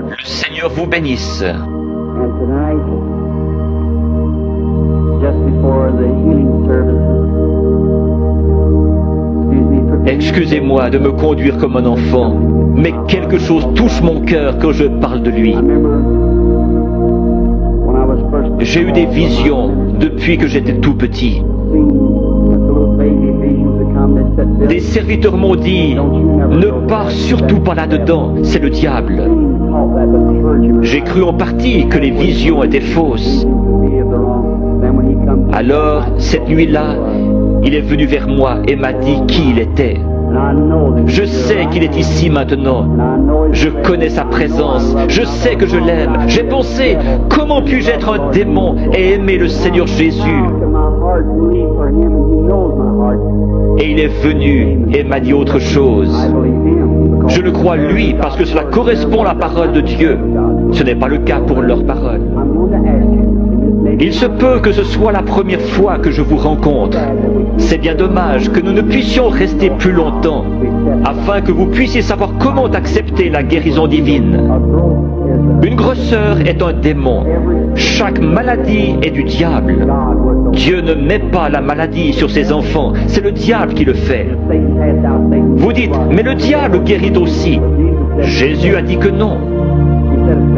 Le Seigneur vous bénisse. And tonight, just before the healing services, Excusez-moi de me conduire comme un enfant, mais quelque chose touche mon cœur quand je parle de lui. I remember when I was first J'ai eu des visions depuis que j'étais tout petit. seeing the little baby visions that come that said, Des "Bill, serviteurs m'ont dit, ne pars surtout pas là-dedans, c'est le diable. taught that the clergy J'ai cru en partie que les visions étaient fausses. would be of the wrong." Then when he comes, Alors, cette nuit-là, il est venu vers moi et m'a dit qui il était. and I know that Je sais qu'il est ici maintenant. and I know Je connais sa présence. Je sais que je l'aime. J'ai pensé, comment puis-je être un démon et aimer le Seigneur Jésus? my heart believe for him, and he knows my heart. Et il est venu et m'a dit autre chose. I believe him. Je le crois lui parce que cela correspond à la parole de Dieu. Ce n'est pas le cas pour leur parole. I'm going to ask you, in this Il se peut que ce soit la première fois que je vous rencontre. C'est bien dommage que nous ne puissions rester plus longtemps afin que vous puissiez savoir comment accepter la guérison divine. Une grosseur est un démon. Chaque maladie est du diable. Dieu ne met pas la maladie sur ses enfants, c'est le diable qui le fait. Vous dites, mais le diable guérit aussi. Jésus a dit que non.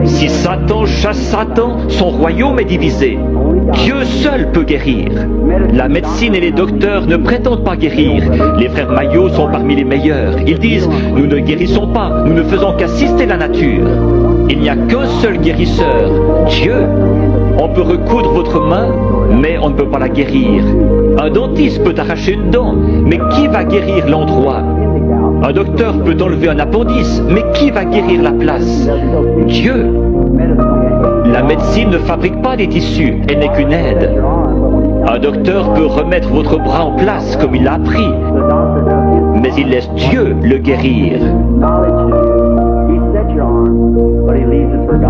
Si Satan chasse Satan, son royaume est divisé. Dieu seul peut guérir. La médecine et les docteurs ne prétendent pas guérir. Les frères Maillot sont parmi les meilleurs. Ils disent, nous ne guérissons pas, nous ne faisons qu'assister la nature. Il n'y a qu'un seul guérisseur, Dieu. On peut recoudre votre main, mais on ne peut pas la guérir. Un dentiste peut arracher une dent, mais qui va guérir l'endroit? Un docteur peut enlever un appendice, mais qui va guérir la place? Dieu. La médecine ne fabrique pas des tissus, elle n'est qu'une aide. Un docteur peut remettre votre bras en place comme il l'a appris, mais il laisse Dieu le guérir.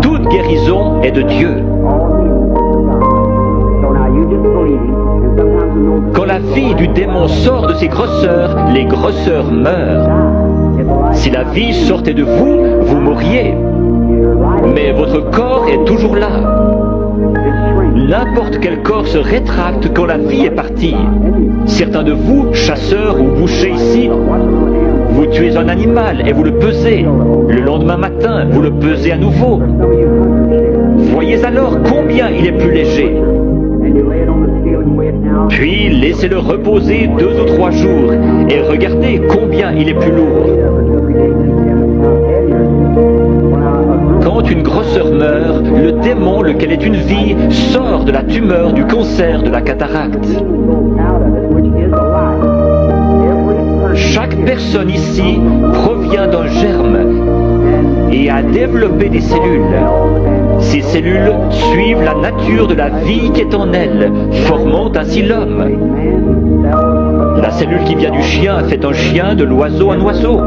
Toute guérison est de Dieu. Quand la vie du démon sort de ses grosseurs, les grosseurs meurent. Si la vie sortait de vous, vous mourriez. Mais votre corps est toujours là. N'importe quel corps se rétracte quand la vie est partie. Certains de vous, chasseurs ou bouchers ici, vous tuez un animal et vous le pesez. Le lendemain matin, vous le pesez à nouveau. Voyez alors combien il est plus léger. Puis laissez-le reposer 2 ou 3 jours et regardez combien il est plus lourd. Quand une grosseur meurt, le démon, lequel est une vie, sort de la tumeur, du cancer, de la cataracte. Chaque personne ici provient d'un germe et a développé des cellules. Ces cellules suivent la nature de la vie qui est en elles, formant ainsi l'homme. La cellule qui vient du chien fait un chien, de l'oiseau un oiseau.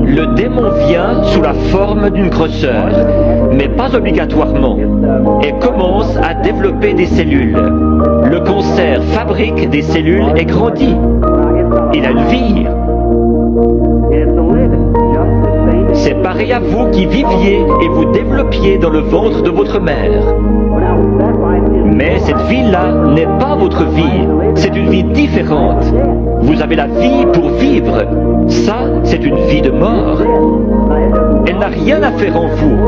Le démon vient sous la forme d'une grosseur, mais pas obligatoirement, et commence à développer des cellules. Le cancer fabrique des cellules et grandit. Il a une vie. C'est pareil à vous qui viviez et vous développiez dans le ventre de votre mère. Mais cette vie-là n'est pas votre vie, c'est une vie différente. Vous avez la vie pour vivre. Ça, c'est une vie de mort. Elle n'a rien à faire en vous.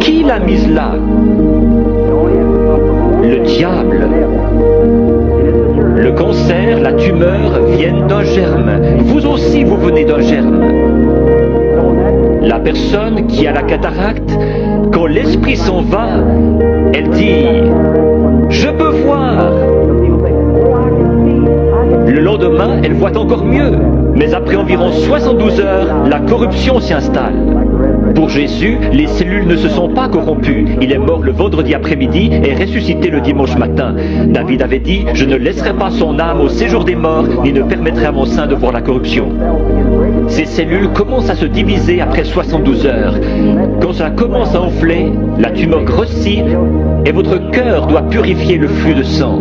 Qui l'a mise là? Le diable. Le cancer, la tumeur viennent d'un germe. Vous aussi, vous venez d'un germe. La personne qui a la cataracte, quand l'esprit s'en va, elle dit « Je peux voir ». Le lendemain, elle voit encore mieux. Mais après environ 72 heures, la corruption s'y installe. Pour Jésus, les cellules ne se sont pas corrompues. Il est mort le vendredi après-midi et ressuscité le dimanche matin. David avait dit, je ne laisserai pas son âme au séjour des morts, ni ne permettrai à mon sein de voir la corruption. Ces cellules commencent à se diviser après 72 heures. Quand ça commence à enfler, la tumeur grossit et votre cœur doit purifier le flux de sang.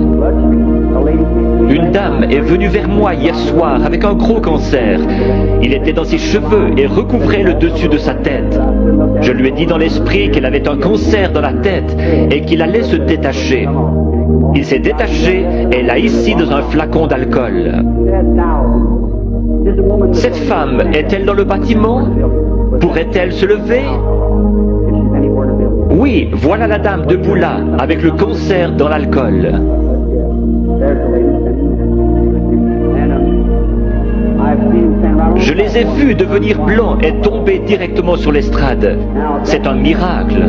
Une dame est venue vers moi hier soir avec un gros cancer. Il était dans ses cheveux et recouvrait le dessus de sa tête. Je lui ai dit dans l'esprit qu'elle avait un cancer dans la tête et qu'il allait se détacher. Il s'est détaché et l'a ici dans un flacon d'alcool. Cette femme est-elle dans le bâtiment? Pourrait-elle se lever? Oui, voilà la dame debout là, avec le cancer dans l'alcool. Je les ai vus devenir blancs et tomber directement sur l'estrade. C'est un miracle.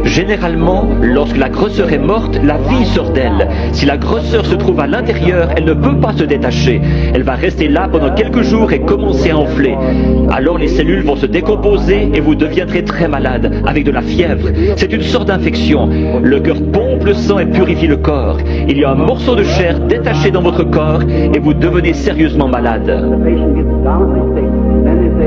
Généralement, lorsque la grosseur est morte, la vie sort d'elle. Si la grosseur se trouve à l'intérieur, elle ne peut pas se détacher. Elle va rester là pendant quelques jours et commencer à enfler. Alors les cellules vont se décomposer et vous deviendrez très malade, avec de la fièvre. C'est une sorte d'infection. Le cœur pompe le sang et purifie le corps. Il y a un morceau de chair détaché dans votre corps et vous devenez sérieusement malade.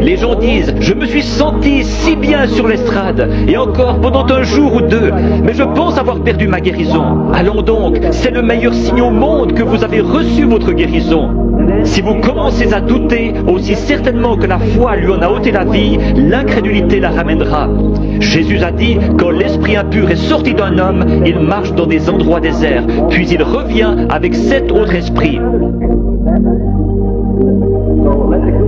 Les gens disent « Je me suis senti si bien sur l'estrade, et encore pendant un jour ou deux, mais je pense avoir perdu ma guérison. » Allons donc, c'est le meilleur signe au monde que vous avez reçu votre guérison. Si vous commencez à douter, aussi certainement que la foi lui en a ôté la vie, l'incrédulité la ramènera. Jésus a dit, quand l'esprit impur est sorti d'un homme, il marche dans des endroits déserts, puis il revient avec 7 autres esprits.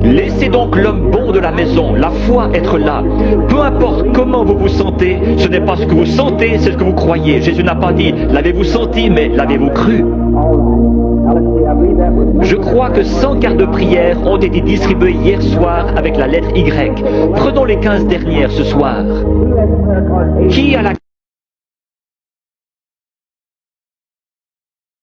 Laissez donc l'homme bon de la maison, la foi être là. Peu importe comment vous vous sentez, ce n'est pas ce que vous sentez, c'est ce que vous croyez. Jésus n'a pas dit, l'avez-vous senti, mais l'avez-vous cru? Je crois que 100 cartes de prière ont été distribuées hier soir avec la lettre Y. Prenons les 15 dernières ce soir. Qui a la